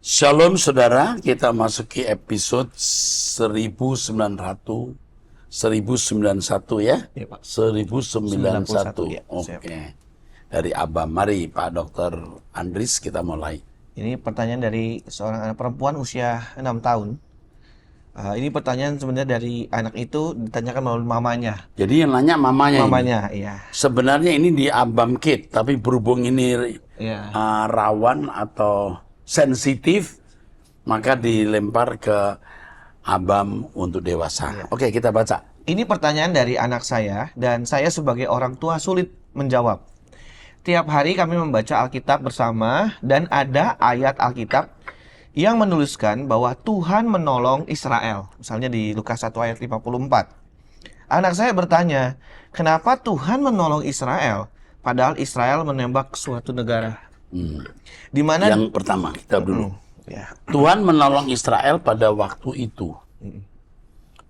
Shalom saudara, kita masuki episode 1091 ya? Iya, Pak. 1091. Ya, Oke. Dari Abam, mari Pak Dr. Andris kita mulai. Ini pertanyaan dari seorang anak perempuan usia 6 tahun. Ini pertanyaan sebenarnya dari anak itu ditanyakan melalui mamanya. Jadi yang nanya mamanya ini. Mamanya, iya. Sebenarnya ini di Abam Kid, tapi berhubung ini Iya. rawan atau sensitif, maka dilempar ke Abam untuk dewasa. Oke, kita baca. Ini pertanyaan dari anak saya dan saya sebagai orang tua sulit menjawab. Tiap hari kami membaca Alkitab bersama dan ada ayat Alkitab yang menuliskan bahwa Tuhan menolong Israel. Misalnya di Lukas 1 ayat 54. Anak saya bertanya, kenapa Tuhan menolong Israel padahal Israel menembak suatu negara? Di mana Yang pertama, kita dulu. ya, Tuhan menolong Israel pada waktu itu.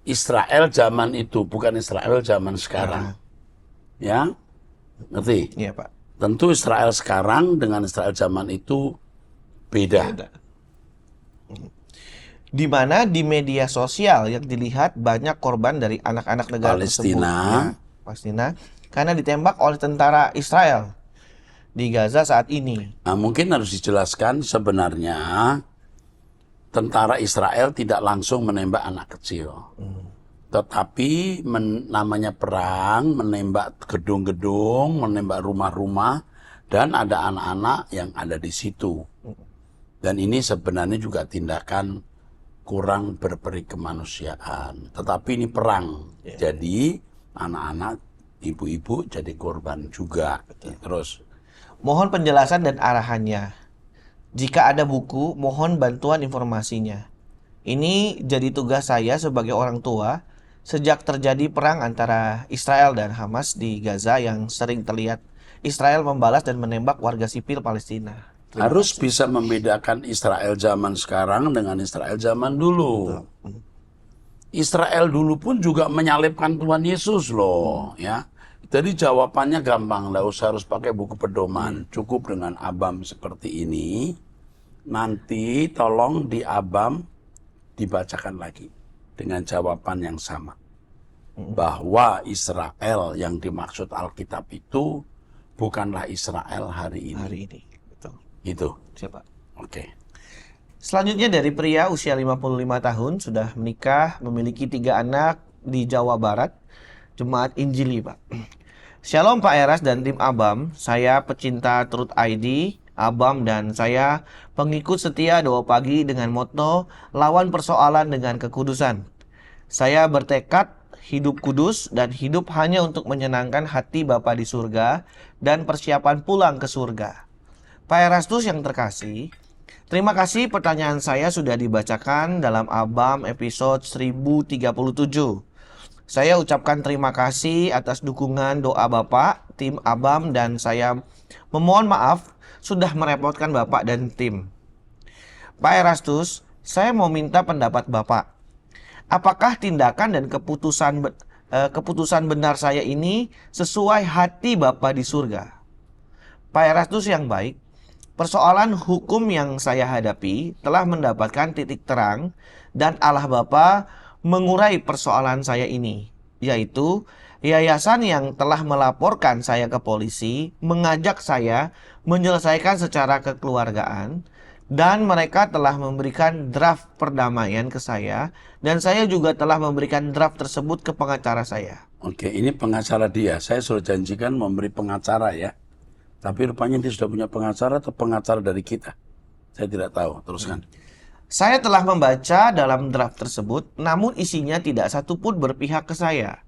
Israel zaman itu, bukan Israel zaman sekarang. Ya, ngerti? iya, Pak. Tentu Israel sekarang dengan Israel zaman itu beda. Di mana di media sosial yang dilihat banyak korban dari anak-anak negara tersebut. Palestina. Ya, Palestina, karena ditembak oleh tentara Israel di Gaza saat ini. Nah, mungkin harus dijelaskan sebenarnya tentara Israel tidak langsung menembak anak kecil. Tetapi namanya perang, menembak gedung-gedung, menembak rumah-rumah, dan ada anak-anak yang ada di situ. Dan ini sebenarnya juga tindakan kurang berperi kemanusiaan. Tetapi ini perang. Jadi anak-anak, ibu-ibu jadi korban juga. Terus, Mohon penjelasan dan arahannya. Jika ada buku, mohon bantuan informasinya. Ini jadi tugas saya sebagai orang tua sejak terjadi perang antara Israel dan Hamas di Gaza yang sering terlihat Israel membalas dan menembak warga sipil Palestina. harus bisa membedakan Israel zaman sekarang dengan Israel zaman dulu. Israel dulu pun juga menyalibkan Tuhan Yesus loh, ya. Jadi jawabannya gampang, nggak usah harus pakai buku pedoman. Cukup dengan Abam seperti ini. Nanti tolong di Abam dibacakan lagi dengan jawaban yang sama. Bahwa Israel yang dimaksud Alkitab itu bukanlah Israel hari ini. Hari ini. Betul. Gitu. Siapa? Oke. Selanjutnya dari pria usia 55 tahun, sudah menikah, memiliki 3 anak di Jawa Barat, Jemaat Injili, Pak. Shalom Pak Eras dan tim Abam, saya pecinta Truth ID, Abam dan saya pengikut setia doa pagi dengan moto lawan persoalan dengan kekudusan. Saya bertekad hidup kudus dan hidup hanya untuk menyenangkan hati Bapa di surga dan persiapan pulang ke surga. Pak Erastus yang terkasih, terima kasih pertanyaan saya sudah dibacakan dalam Abam episode 1037. Saya ucapkan terima kasih atas dukungan doa Bapak, tim Abam, dan saya memohon maaf sudah merepotkan Bapak dan tim. Pak Erastus, saya mau minta pendapat Bapak. Apakah tindakan dan keputusan benar saya ini sesuai hati Bapak di surga? Pak Erastus yang baik, persoalan hukum yang saya hadapi telah mendapatkan titik terang dan Allah Bapa mengurai persoalan saya ini, yaitu yayasan yang telah melaporkan saya ke polisi mengajak saya menyelesaikan secara kekeluargaan dan mereka telah memberikan draft perdamaian ke saya dan saya juga telah memberikan draft tersebut ke pengacara saya. Oke, ini pengacara dia. Saya sudah janjikan memberi pengacara ya. Tapi rupanya dia sudah punya pengacara atau pengacara dari kita. Saya tidak tahu. Teruskan. Saya telah membaca dalam draft tersebut, namun isinya tidak satupun berpihak ke saya.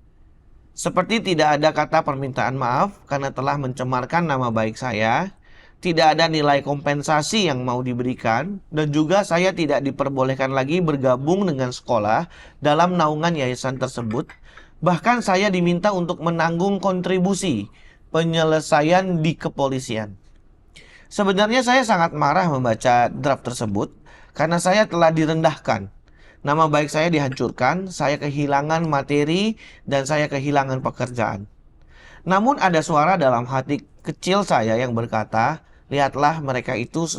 Seperti tidak ada kata permintaan maaf karena telah mencemarkan nama baik saya, tidak ada nilai kompensasi yang mau diberikan, dan juga saya tidak diperbolehkan lagi bergabung dengan sekolah dalam naungan yayasan tersebut. Bahkan saya diminta untuk menanggung kontribusi penyelesaian di kepolisian. Sebenarnya saya sangat marah membaca draft tersebut karena saya telah direndahkan. Nama baik saya dihancurkan, saya kehilangan materi, dan saya kehilangan pekerjaan. Namun ada suara dalam hati kecil saya yang berkata, lihatlah mereka itu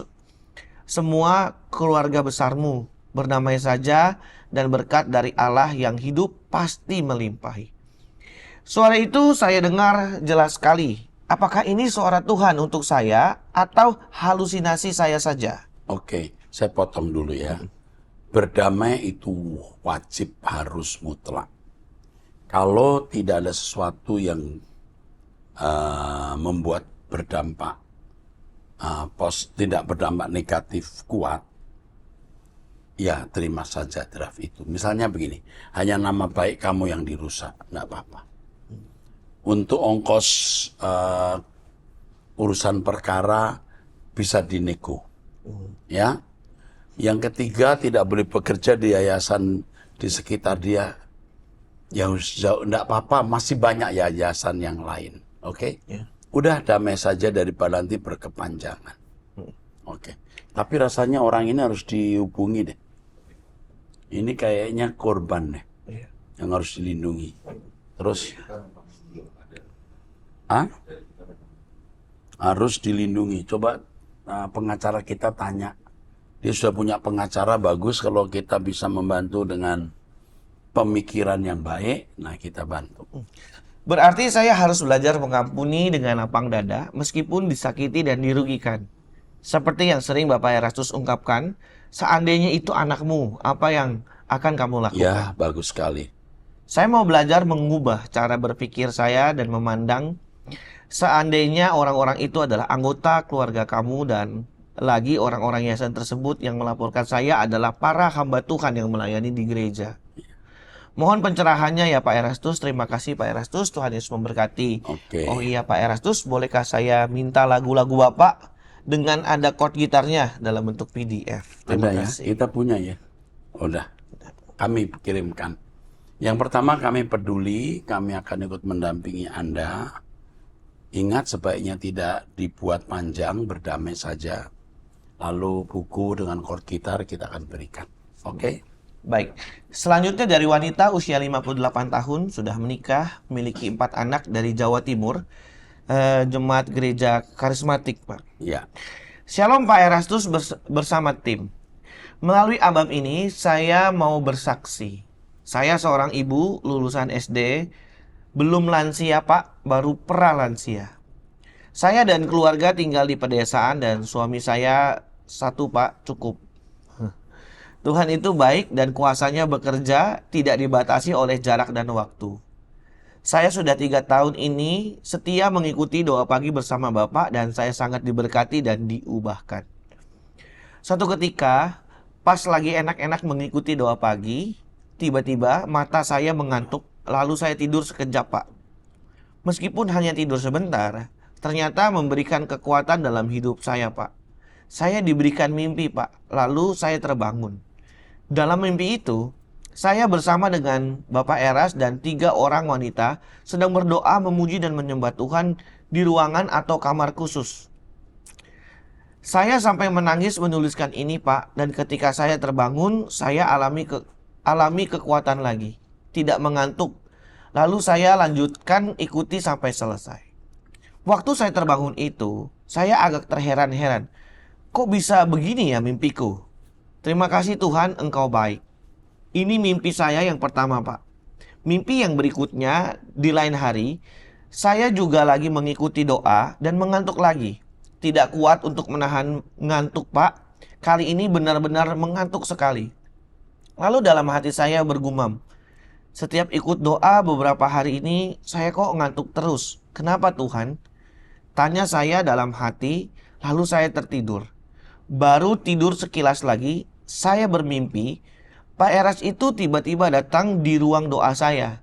semua keluarga besarmu. Berdamai saja dan berkat dari Allah yang hidup pasti melimpahi. Suara itu saya dengar jelas sekali. Apakah ini suara Tuhan untuk saya atau halusinasi saya saja? Oke, saya potong dulu ya. Berdamai itu wajib, harus, mutlak. Kalau tidak ada sesuatu yang membuat berdampak tidak berdampak negatif kuat, ya terima saja draft itu. Misalnya begini, hanya nama baik kamu yang dirusak, enggak apa-apa. Untuk ongkos urusan perkara bisa dinego, ya. Yang ketiga, tidak boleh bekerja di yayasan di sekitar dia. Ya enggak apa-apa, masih banyak yayasan yang lain. Oke? Ya. Udah damai saja daripada nanti berkepanjangan. Oke. Tapi rasanya orang ini harus dihubungi deh. Ini kayaknya korban deh. Iya. Yang harus dilindungi. Terus harus dilindungi. Coba pengacara kita tanya. Dia sudah punya pengacara bagus, kalau kita bisa membantu dengan pemikiran yang baik, nah kita bantu. Berarti saya harus belajar mengampuni dengan lapang dada meskipun disakiti dan dirugikan. Seperti yang sering Bapak Erastus ungkapkan, seandainya itu anakmu, apa yang akan kamu lakukan? Ya, bagus sekali. Saya mau belajar mengubah cara berpikir saya dan memandang seandainya orang-orang itu adalah anggota keluarga kamu dan lagi orang-orang yayasan tersebut yang melaporkan saya adalah para hamba Tuhan yang melayani di gereja. Mohon pencerahannya ya Pak Erastus. Terima kasih Pak Erastus. Tuhan Yesus memberkati. Oke. Oh iya Pak Erastus, bolehkah saya minta lagu-lagu Bapak dengan ada chord gitarnya dalam bentuk PDF? Terima Ada ya, kasih. kita punya ya. Udah, kami kirimkan. Yang pertama, kami peduli, kami akan ikut mendampingi Anda. Ingat, sebaiknya tidak dibuat panjang, berdamai saja. Lalu buku dengan chord gitar kita akan berikan. Oke? Baik, selanjutnya dari wanita usia 58 tahun, sudah menikah, memiliki 4 anak dari Jawa Timur, jemaat gereja karismatik, Pak. Ya. Shalom Pak Erastus bersama tim. Melalui album ini, saya mau bersaksi. Saya seorang ibu lulusan SD, belum lansia Pak, baru pralansia. Saya dan keluarga tinggal di pedesaan dan suami saya satu Pak, cukup. Tuhan itu baik dan kuasanya bekerja tidak dibatasi oleh jarak dan waktu. Saya sudah 3 tahun ini setia mengikuti doa pagi bersama Bapak dan saya sangat diberkati dan diubahkan. Suatu ketika, pas lagi enak-enak mengikuti doa pagi, tiba-tiba mata saya mengantuk lalu saya tidur sekejap Pak. Meskipun hanya tidur sebentar, ternyata memberikan kekuatan dalam hidup saya Pak. Saya diberikan mimpi Pak, lalu saya terbangun. Dalam mimpi itu, saya bersama dengan Bapak Eras dan 3 orang wanita sedang berdoa memuji dan menyembah Tuhan di ruangan atau kamar khusus. Saya sampai menangis menuliskan ini Pak, dan ketika saya terbangun, saya alami kekuatan lagi, tidak mengantuk. Lalu saya lanjutkan ikuti sampai selesai. Waktu saya terbangun itu, saya agak terheran-heran. Kok bisa begini ya mimpiku? Terima kasih Tuhan, Engkau baik. Ini mimpi saya yang pertama Pak. Mimpi yang berikutnya di lain hari, saya juga lagi mengikuti doa dan mengantuk lagi. Tidak kuat untuk menahan ngantuk Pak. Kali ini benar-benar mengantuk sekali. Lalu dalam hati saya bergumam. Setiap ikut doa beberapa hari ini, saya kok ngantuk terus. Kenapa Tuhan? Tanya saya dalam hati, lalu saya tertidur. Baru tidur sekilas lagi, saya bermimpi, Pak Eras itu tiba-tiba datang di ruang doa saya.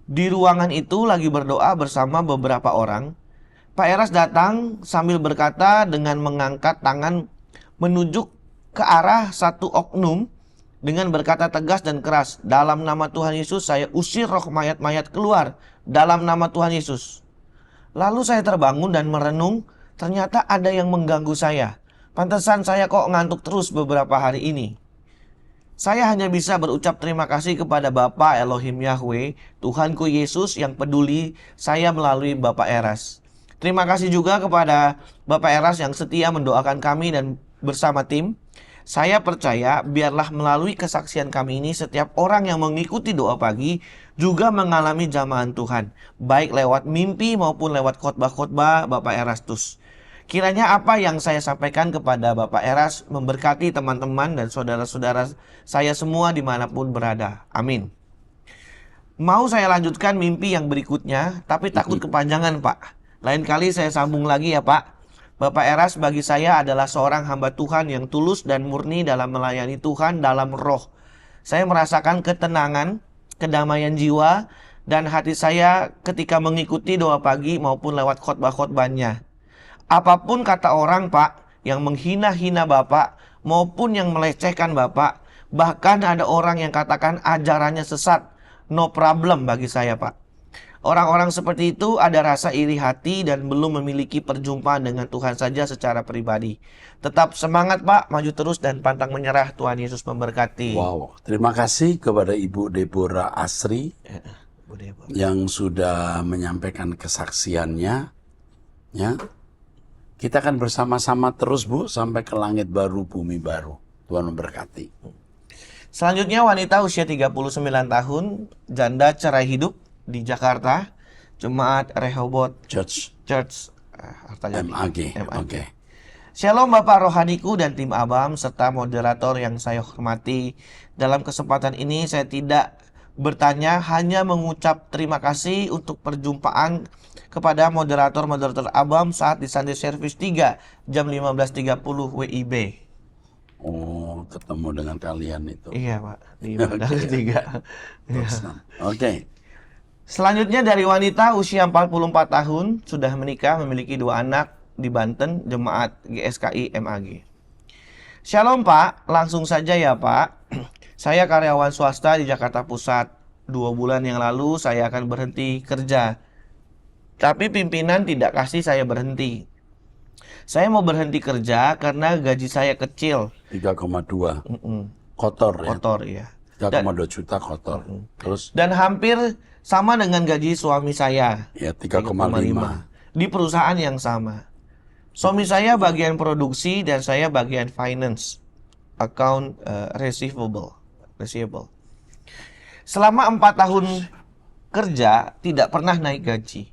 Di ruangan itu lagi berdoa bersama beberapa orang. Pak Eras datang sambil berkata dengan mengangkat tangan menunjuk ke arah satu oknum dengan berkata tegas dan keras, dalam nama Tuhan Yesus saya usir roh mayat-mayat keluar dalam nama Tuhan Yesus. Lalu saya terbangun dan merenung, ternyata ada yang mengganggu saya. Pantesan saya kok ngantuk terus beberapa hari ini. Saya hanya bisa berucap terima kasih kepada Bapa Elohim Yahweh, Tuhanku Yesus yang peduli saya melalui Bapak Eras. Terima kasih juga kepada Bapak Eras yang setia mendoakan kami dan bersama tim. Saya percaya biarlah melalui kesaksian kami ini setiap orang yang mengikuti doa pagi juga mengalami jamahan Tuhan, baik lewat mimpi maupun lewat khotbah-khotbah Bapak Erastus. Kiranya apa yang saya sampaikan kepada Bapak Eras memberkati teman-teman dan saudara-saudara saya semua dimanapun berada. Amin. Mau saya lanjutkan mimpi yang berikutnya, tapi takut kepanjangan, Pak. Lain kali saya sambung lagi ya, Pak. Bapak Eras bagi saya adalah seorang hamba Tuhan yang tulus dan murni dalam melayani Tuhan dalam roh. Saya merasakan ketenangan, kedamaian jiwa, dan hati saya ketika mengikuti doa pagi maupun lewat khotbah-khotbahnya. Apapun kata orang, Pak, yang menghina-hina Bapak maupun yang melecehkan Bapak, bahkan ada orang yang katakan ajarannya sesat, no problem bagi saya, Pak. Orang-orang seperti itu ada rasa iri hati dan belum memiliki perjumpaan dengan Tuhan saja secara pribadi. Tetap semangat, Pak, maju terus dan pantang menyerah. Tuhan Yesus memberkati. Wow, terima kasih kepada Ibu Deborah Asri yang sudah menyampaikan kesaksiannya. Ya, kita akan bersama-sama terus, Bu, sampai ke langit baru, bumi baru. Tuhan memberkati. Selanjutnya wanita usia 39 tahun, janda cerai hidup di Jakarta, Jemaat Rehoboth Church MAG. Oke. Shalom Bapak Rohaniku dan tim Abam serta moderator yang saya hormati. Dalam kesempatan ini saya tidak bertanya, hanya mengucap terima kasih untuk perjumpaan kepada moderator-moderator Abam saat di Sunday Service 3 jam 15.30 WIB. Oh, ketemu dengan kalian itu. Iya, Pak, di ibadah ketiga. Oke. Selanjutnya dari wanita usia 44 tahun, sudah menikah, memiliki 2 anak di Banten, Jemaat GSKI MAG. Shalom Pak, langsung saja ya Pak. Saya karyawan swasta di Jakarta Pusat. 2 bulan yang lalu saya akan berhenti kerja. Tapi pimpinan tidak kasih saya berhenti. Saya mau berhenti kerja karena gaji saya kecil. 3,2. Kotor ya. Kotor ya. 3,2 juta kotor. Terus Dan hampir sama dengan gaji suami saya. ya 3,5. Di perusahaan yang sama. Suami saya bagian produksi dan saya bagian finance. Account receivable. Selama 4 tahun kerja tidak pernah naik gaji.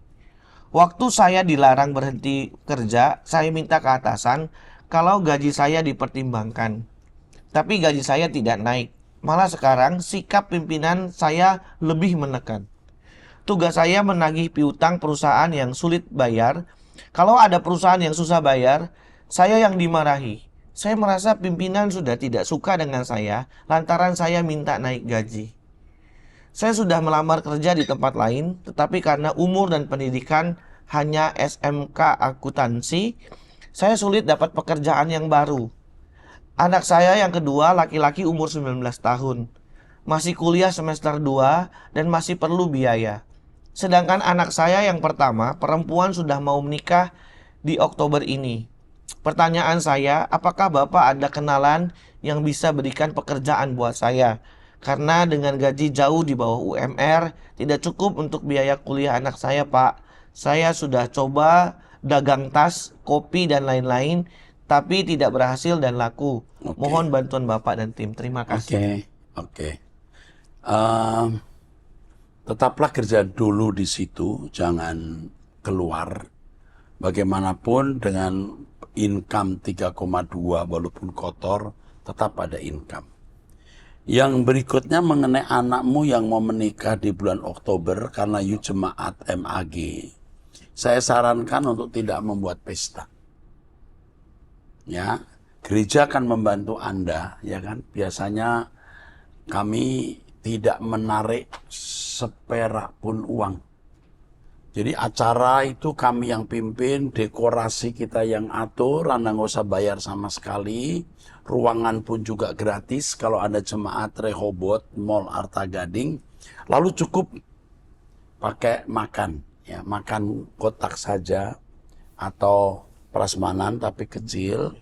Waktu saya dilarang berhenti kerja, saya minta ke atasan kalau gaji saya dipertimbangkan. Tapi gaji saya tidak naik. Malah sekarang sikap pimpinan saya lebih menekan. Tugas saya menagih piutang perusahaan yang sulit bayar. Kalau ada perusahaan yang susah bayar, saya yang dimarahi. Saya merasa pimpinan sudah tidak suka dengan saya lantaran saya minta naik gaji. Saya sudah melamar kerja di tempat lain, tetapi karena umur dan pendidikan hanya SMK akuntansi, saya sulit dapat pekerjaan yang baru. Anak saya yang kedua laki-laki umur 19 tahun. Masih kuliah semester 2 dan masih perlu biaya. Sedangkan anak saya yang pertama perempuan sudah mau menikah di Oktober ini. Pertanyaan saya, apakah Bapak ada kenalan yang bisa berikan pekerjaan buat saya? Karena dengan gaji jauh di bawah UMR tidak cukup untuk biaya kuliah anak saya, Pak. Saya sudah coba dagang tas, kopi dan lain-lain, tapi tidak berhasil dan laku. Mohon bantuan Bapak dan tim. Terima kasih. Oke. Tetaplah kerja dulu di situ, jangan keluar. Bagaimanapun dengan income 3,2 walaupun kotor, tetap ada income. Yang berikutnya mengenai anakmu yang mau menikah di bulan Oktober karena you jemaat MAG. Saya sarankan untuk tidak membuat pesta. Ya, gereja akan membantu Anda, ya kan? Biasanya kami tidak menarik seperak pun uang. Jadi acara itu kami yang pimpin, dekorasi kita yang atur, Anda nggak usah bayar sama sekali. Ruangan pun juga gratis kalau ada jemaat Rehoboth Mall Arta Gading. Lalu cukup pakai makan, ya makan kotak saja atau prasmanan tapi kecil.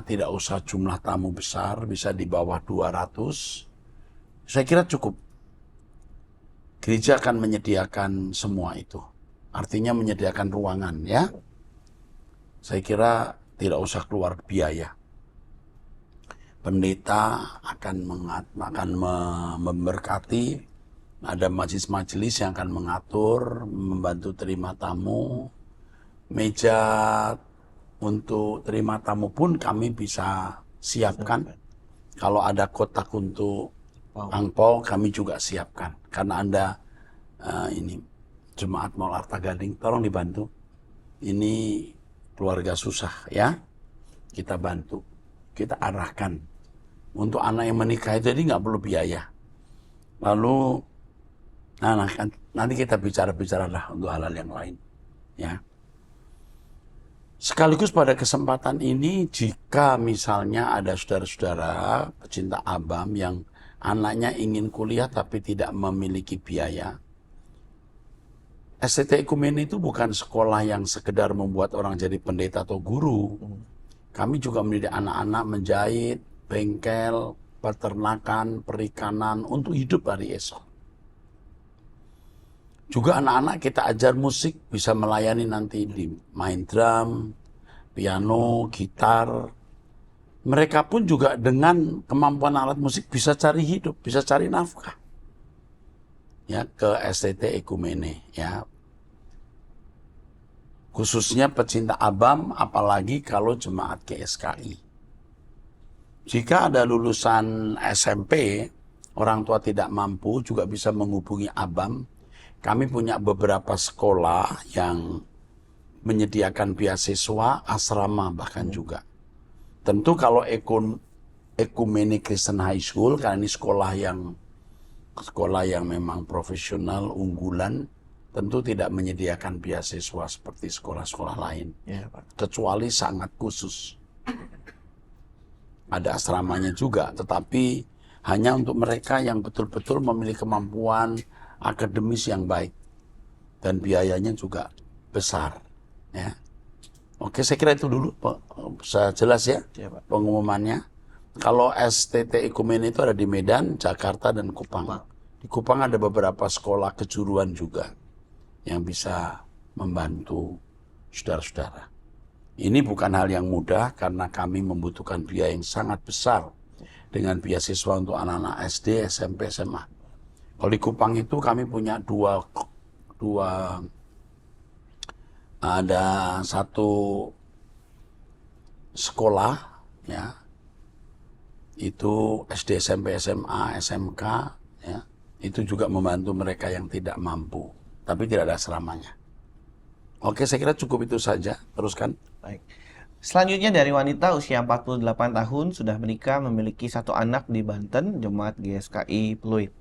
Tidak usah jumlah tamu besar, bisa di bawah 200. Saya kira cukup. Gereja akan menyediakan semua itu. Artinya menyediakan ruangan, ya. Saya kira tidak usah keluar biaya. pendeta akan memberkati, ada majelis-majelis yang akan mengatur, membantu terima tamu, meja untuk terima tamu pun kami bisa siapkan. Kalau ada kotak untuk angpau kami juga siapkan. Karena Anda ini Jemaat Mall Arta Gading, tolong dibantu. Ini keluarga susah ya, kita bantu, kita arahkan. Untuk anak yang menikah itu jadi nggak perlu biaya. Lalu nanti kita bicara-bicaralah untuk hal-hal yang lain ya. Sekaligus pada kesempatan ini, jika misalnya ada saudara-saudara pecinta ABAM yang anaknya ingin kuliah tapi tidak memiliki biaya, STT Ekumene itu bukan sekolah yang sekedar membuat orang jadi pendeta atau guru. Kami juga mendidik anak-anak menjahit, bengkel, peternakan, perikanan untuk hidup hari esok. Juga anak-anak kita ajar musik, bisa melayani nanti di main drum, piano, gitar. Mereka pun juga dengan kemampuan alat musik bisa cari hidup, bisa cari nafkah. Ya, ke STT Ekumene ya. Khususnya pecinta ABAM, apalagi kalau jemaat GSKI. Jika ada lulusan SMP, orang tua tidak mampu juga bisa menghubungi ABAM. Kami punya beberapa sekolah yang menyediakan beasiswa, asrama bahkan juga. Tentu kalau Ekumene Kristen High School, karena ini sekolah yang memang profesional, unggulan, tentu tidak menyediakan beasiswa seperti sekolah-sekolah lain. Ya, Pak. Kecuali sangat khusus. Ada asramanya juga, tetapi hanya untuk mereka yang betul-betul memiliki kemampuan akademis yang baik. Dan biayanya juga besar. Ya. Oke, saya kira itu dulu, saya jelas ya, Ya, Pak. pengumumannya. Kalau STT Ekumene itu ada di Medan, Jakarta, dan Kupang. Di Kupang ada beberapa sekolah kejuruan juga yang bisa membantu saudara-saudara. Ini bukan hal yang mudah karena kami membutuhkan biaya yang sangat besar dengan beasiswa untuk anak-anak SD, SMP, SMA. Kalau di Kupang itu kami punya ada satu sekolah ya, itu SD, SMP, SMA, SMK ya, itu juga membantu mereka yang tidak mampu, tapi tidak ada asramanya. Oke, saya kira cukup itu saja. Teruskan. Baik. Selanjutnya dari wanita usia 48 tahun sudah menikah, memiliki satu anak di Banten, Jemaat GSKI Pluit.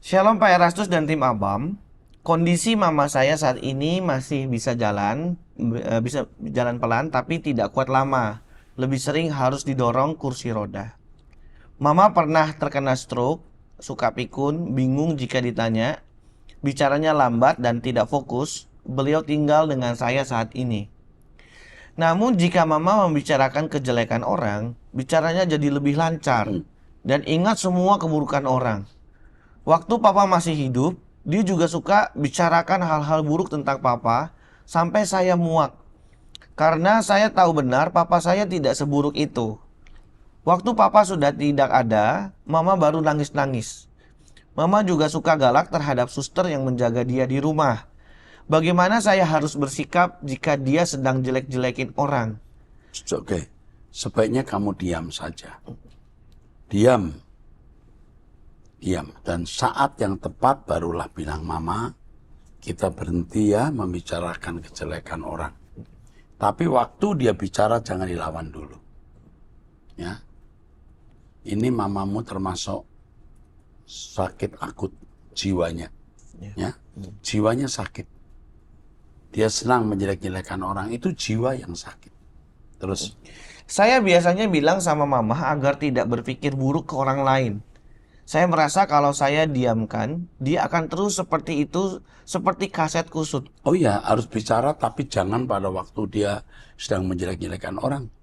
Shalom Pak Erastus dan tim ABAM. Kondisi mama saya saat ini masih bisa jalan pelan tapi tidak kuat lama. Lebih sering harus didorong kursi roda. Mama pernah terkena stroke, suka pikun, bingung jika ditanya, bicaranya lambat dan tidak fokus. Beliau tinggal dengan saya saat ini. Namun jika mama membicarakan kejelekan orang, bicaranya jadi lebih lancar dan ingat semua keburukan orang. Waktu papa masih hidup, dia juga suka bicarakan hal-hal buruk tentang papa sampai saya muak. Karena saya tahu benar papa saya tidak seburuk itu. Waktu papa sudah tidak ada, mama baru nangis-nangis. Mama juga suka galak terhadap suster yang menjaga dia di rumah. Bagaimana saya harus bersikap jika dia sedang jelek-jelekin orang? Oke, sebaiknya kamu diam saja. Diam. Dan saat yang tepat barulah bilang, mama, kita berhenti ya membicarakan kejelekan orang. Tapi waktu dia bicara jangan dilawan dulu. Ya. Ini mamamu termasuk sakit akut jiwanya. Ya. Jiwanya sakit. Dia senang menjelek-jelekan orang, itu jiwa yang sakit. Terus. Saya biasanya bilang sama mama agar tidak berpikir buruk ke orang lain. Saya merasa kalau saya diamkan, dia akan terus seperti itu, seperti kaset kusut. Oh iya, harus bicara tapi jangan pada waktu dia sedang menjelek-jelekan orang.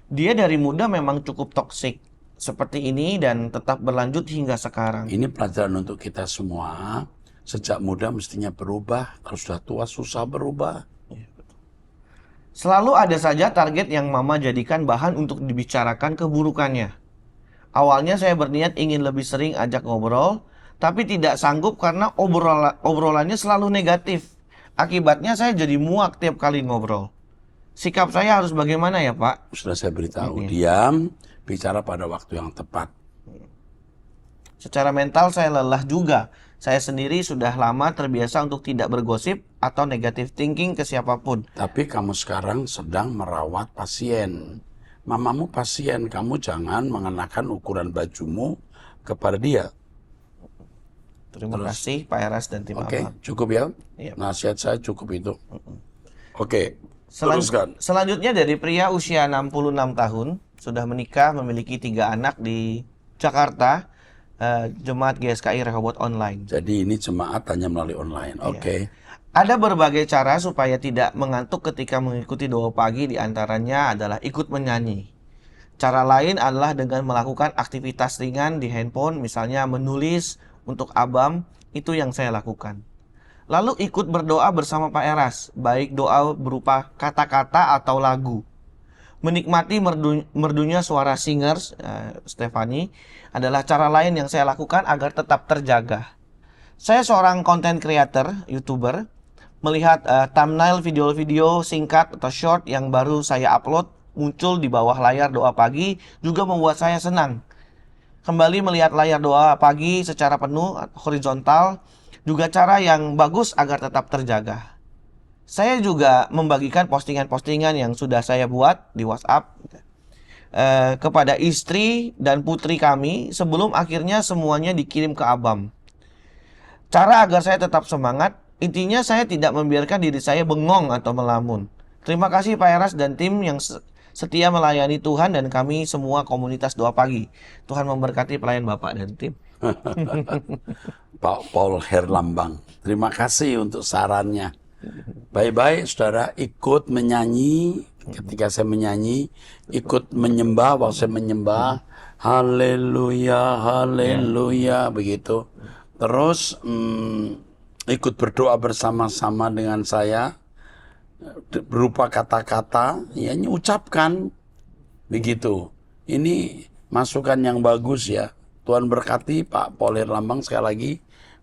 Dia dari muda memang cukup toksik seperti ini dan tetap berlanjut hingga sekarang. Ini pelajaran untuk kita semua. Sejak muda mestinya berubah, kalau sudah tua susah berubah. Selalu ada saja target yang mama jadikan bahan untuk dibicarakan keburukannya. Awalnya saya berniat ingin lebih sering ajak ngobrol, tapi tidak sanggup karena obrolannya selalu negatif. Akibatnya saya jadi muak tiap kali ngobrol. Sikap saya harus bagaimana ya, Pak? Sudah saya beritahu, Ini. diam, bicara pada waktu yang tepat. Secara mental saya lelah juga. Saya sendiri sudah lama terbiasa untuk tidak bergosip atau negative thinking ke siapapun. Tapi kamu sekarang sedang merawat pasien. Mamamu pasien, kamu jangan mengenakan ukuran bajumu kepada dia. Terima kasih Pak Eras dan tim Oke, Abang. cukup ya? Iya. Nasihat saya cukup itu. Oke, teruskan. Selanjutnya dari pria usia 66 tahun, sudah menikah, memiliki 3 anak di Jakarta, Jemaat GSKI Rehoboth Online. Jadi ini jemaat hanya melalui online. Oke. Ada berbagai cara supaya tidak mengantuk ketika mengikuti doa pagi, diantaranya adalah ikut menyanyi. Cara lain adalah dengan melakukan aktivitas ringan di handphone, misalnya menulis untuk Abam, itu yang saya lakukan. Lalu ikut berdoa bersama Pak Eras, baik doa berupa kata-kata atau lagu. Menikmati merdunya suara singers, Stefani, adalah cara lain yang saya lakukan agar tetap terjaga. Saya seorang content creator, YouTuber, melihat thumbnail video-video singkat atau short yang baru saya upload muncul di bawah layar doa pagi juga membuat saya senang. Kembali melihat layar doa pagi secara penuh, horizontal, juga cara yang bagus agar tetap terjaga. Saya juga membagikan postingan-postingan yang sudah saya buat di WhatsApp kepada istri dan putri kami sebelum akhirnya semuanya dikirim ke Abam. Cara agar saya tetap semangat, intinya saya tidak membiarkan diri saya bengong atau melamun. Terima kasih Pak Eras dan tim yang setia melayani Tuhan dan kami semua komunitas doa pagi. Tuhan memberkati pelayan Bapak dan tim. Pak Paul Herlambang, terima kasih untuk sarannya. Baik-baik saudara, ikut menyanyi. Ketika saya menyanyi, ikut menyembah. Waktu saya menyembah, haleluya, haleluya, begitu. Terus ikut berdoa bersama-sama dengan saya berupa kata-kata, ya ucapkan begitu. Ini masukan yang bagus ya. Tuhan berkati Pak Paul Herlambang sekali lagi.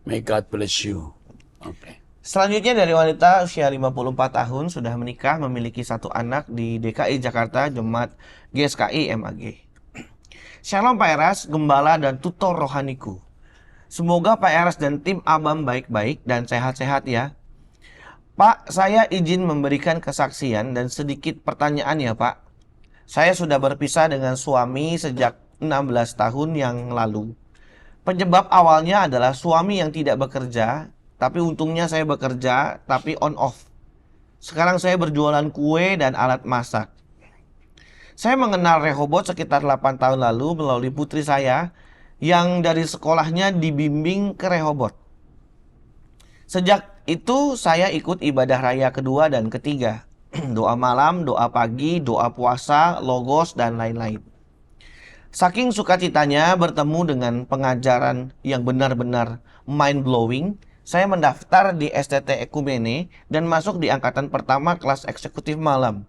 May God bless you. Oke. Selanjutnya dari wanita usia 54 tahun, sudah menikah, memiliki 1 anak di DKI Jakarta, Jemaat GSKI MAG. Shalom Pak Eras, gembala dan tutor rohaniku. Semoga Pak Eras dan tim Abam baik-baik dan sehat-sehat ya. Pak, saya izin memberikan kesaksian dan sedikit pertanyaan ya Pak. Saya sudah berpisah dengan suami sejak 16 tahun yang lalu. Penyebab awalnya adalah suami yang tidak bekerja, tapi untungnya saya bekerja, tapi on off. Sekarang saya berjualan kue dan alat masak. Saya mengenal Rehoboth sekitar 8 tahun lalu melalui putri saya yang dari sekolahnya dibimbing ke Rehoboth. Sejak itu saya ikut ibadah raya kedua dan ketiga. Doa malam, doa pagi, doa puasa, logos, dan lain-lain. Saking sukacitanya bertemu dengan pengajaran yang benar-benar mind-blowing, saya mendaftar di STT Ekumene dan masuk di angkatan pertama kelas eksekutif malam.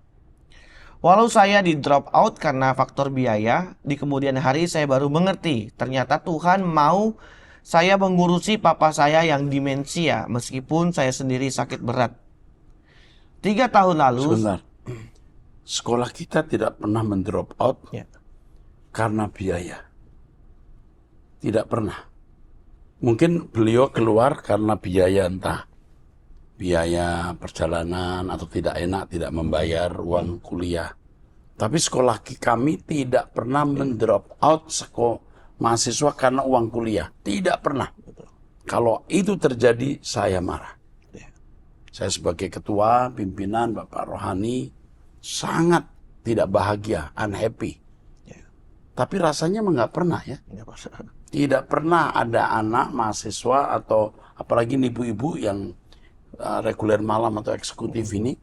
Walau saya di drop out karena faktor biaya, di kemudian hari saya baru mengerti ternyata Tuhan mau saya mengurusi papa saya yang demensia meskipun saya sendiri sakit berat. 3 tahun lalu... Sebentar. Sekolah kita tidak pernah mendrop out karena biaya. Tidak pernah. Mungkin beliau keluar karena biaya, entah biaya perjalanan atau tidak enak, tidak membayar uang kuliah. Tapi sekolah kami tidak pernah mendrop out mahasiswa karena uang kuliah. Tidak pernah. Kalau itu terjadi, saya marah. Saya sebagai ketua, pimpinan, Bapak Rohani, sangat tidak bahagia, unhappy. Tapi rasanya nggak pernah ya. Tidak pernah ada anak mahasiswa atau apalagi ibu-ibu yang reguler malam atau eksekutif ini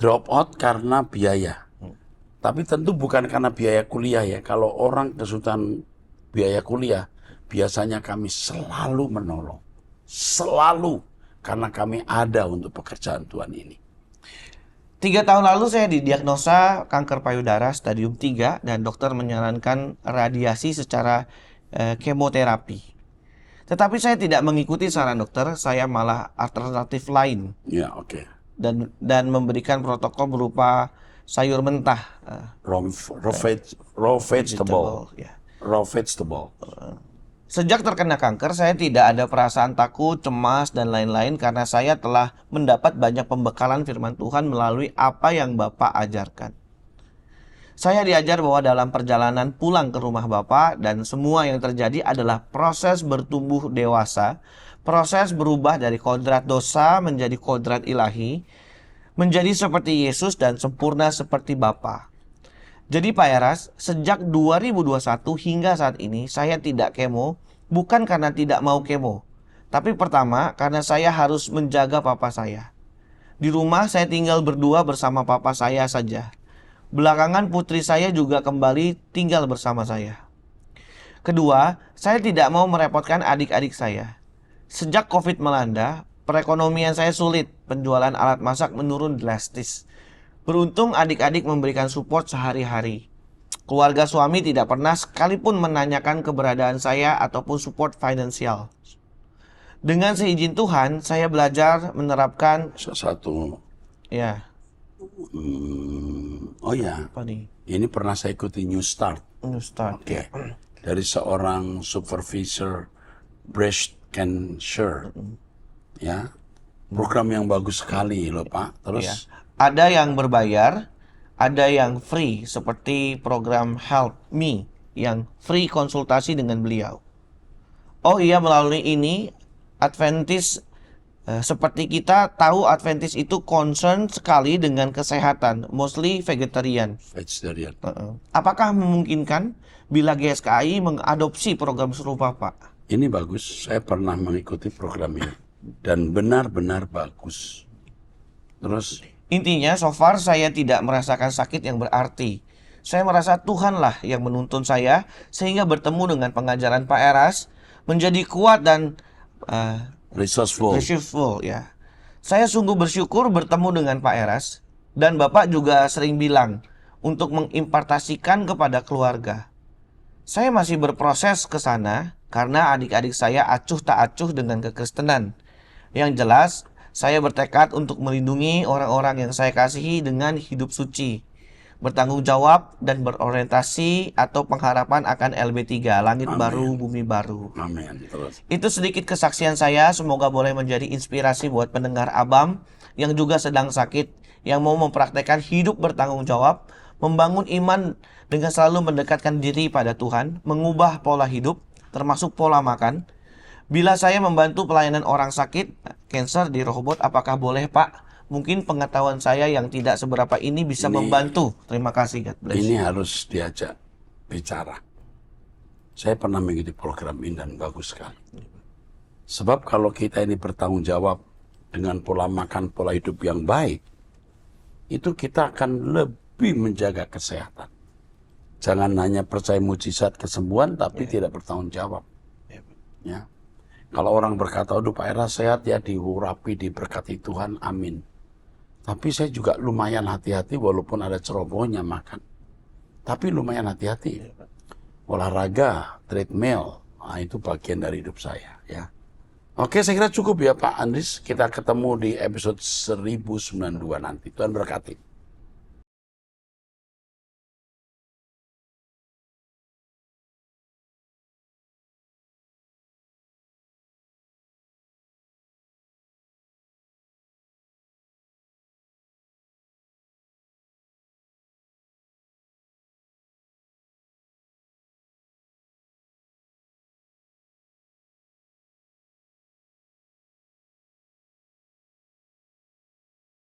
drop out karena biaya. Tapi tentu bukan karena biaya kuliah ya. Kalau orang kesulitan biaya kuliah, biasanya kami selalu menolong. Selalu. Karena kami ada untuk pekerjaan Tuhan ini. 3 tahun lalu saya didiagnosa kanker payudara stadium 3 dan dokter menyarankan radiasi secara kemoterapi. Tetapi saya tidak mengikuti saran dokter, saya malah alternatif lain Ya, oke. dan memberikan protokol berupa sayur mentah, Raw vegetable. ya. Raw vegetable. Sejak terkena kanker, saya tidak ada perasaan takut, cemas, dan lain-lain karena saya telah mendapat banyak pembekalan firman Tuhan melalui apa yang Bapak ajarkan. Saya diajar bahwa dalam perjalanan pulang ke rumah Bapak dan semua yang terjadi adalah proses bertumbuh dewasa, proses berubah dari kodrat dosa menjadi kodrat ilahi, menjadi seperti Yesus dan sempurna seperti Bapa. Jadi Pak Eras, sejak 2021 hingga saat ini saya tidak kemo, bukan karena tidak mau kemo. Tapi pertama, karena saya harus menjaga papa saya. Di rumah saya tinggal berdua bersama papa saya saja. Belakangan putri saya juga kembali tinggal bersama saya. Kedua, saya tidak mau merepotkan adik-adik saya. Sejak COVID melanda, perekonomian saya sulit, penjualan alat masak menurun drastis. Beruntung adik-adik memberikan support sehari-hari. Keluarga suami tidak pernah sekalipun menanyakan keberadaan saya ataupun support finansial. Dengan seizin Tuhan, saya belajar menerapkan Satu. ya, Oh ya, apa nih? ini pernah saya ikuti New Start. New Start. Oke. Dari seorang supervisor breast cancer. Ya. Program yang bagus sekali loh, Pak. Terus Ya. Ada yang berbayar, ada yang free seperti program Help Me yang free konsultasi dengan beliau. Oh iya, melalui ini Adventist seperti kita tahu Adventist itu concern sekali dengan kesehatan, mostly vegetarian. vegetarian. Apakah memungkinkan bila GSKI mengadopsi program serupa, Pak? Ini bagus. Saya pernah mengikuti program ini dan benar-benar bagus. Terus Intinya, so far saya tidak merasakan sakit yang berarti. Saya merasa Tuhanlah yang menuntun saya sehingga bertemu dengan pengajaran Pak Eras menjadi kuat dan resourceful. ya. Saya sungguh bersyukur bertemu dengan Pak Eras dan Bapak juga sering bilang untuk mengimpartasikan kepada keluarga. Saya masih berproses ke sana karena adik-adik saya acuh tak acuh dengan kekristenan. Yang jelas, saya bertekad untuk melindungi orang-orang yang saya kasihi dengan hidup suci, bertanggung jawab dan berorientasi atau pengharapan akan LB3, langit Amin. baru, bumi baru. Amin. Terus Itu sedikit kesaksian saya, semoga boleh menjadi inspirasi buat pendengar Abam yang juga sedang sakit, yang mau mempraktekkan hidup bertanggung jawab, membangun iman dengan selalu mendekatkan diri pada Tuhan, mengubah pola hidup, termasuk pola makan. Bila saya membantu pelayanan orang sakit, cancer di Rehoboth, apakah boleh Pak? Mungkin pengetahuan saya yang tidak seberapa ini bisa membantu. Terima kasih, God bless. ini harus diajak bicara. Saya pernah mengikuti program ini dan bagus sekali. Sebab kalau kita ini bertanggung jawab dengan pola makan, pola hidup yang baik, itu kita akan lebih menjaga kesehatan. Jangan hanya percaya mujizat kesembuhan, tapi tidak bertanggung jawab. Ya. Kalau orang berkata, aduh Pak Eras sehat ya, diurapi, diberkati Tuhan, amin. Tapi saya juga lumayan hati-hati walaupun ada cerobohnya makan. Tapi lumayan hati-hati. Olahraga, treadmill, nah, itu bagian dari hidup saya. Ya. Oke, saya kira cukup ya Pak Andris. Kita ketemu di episode 1092 nanti. Tuhan berkati.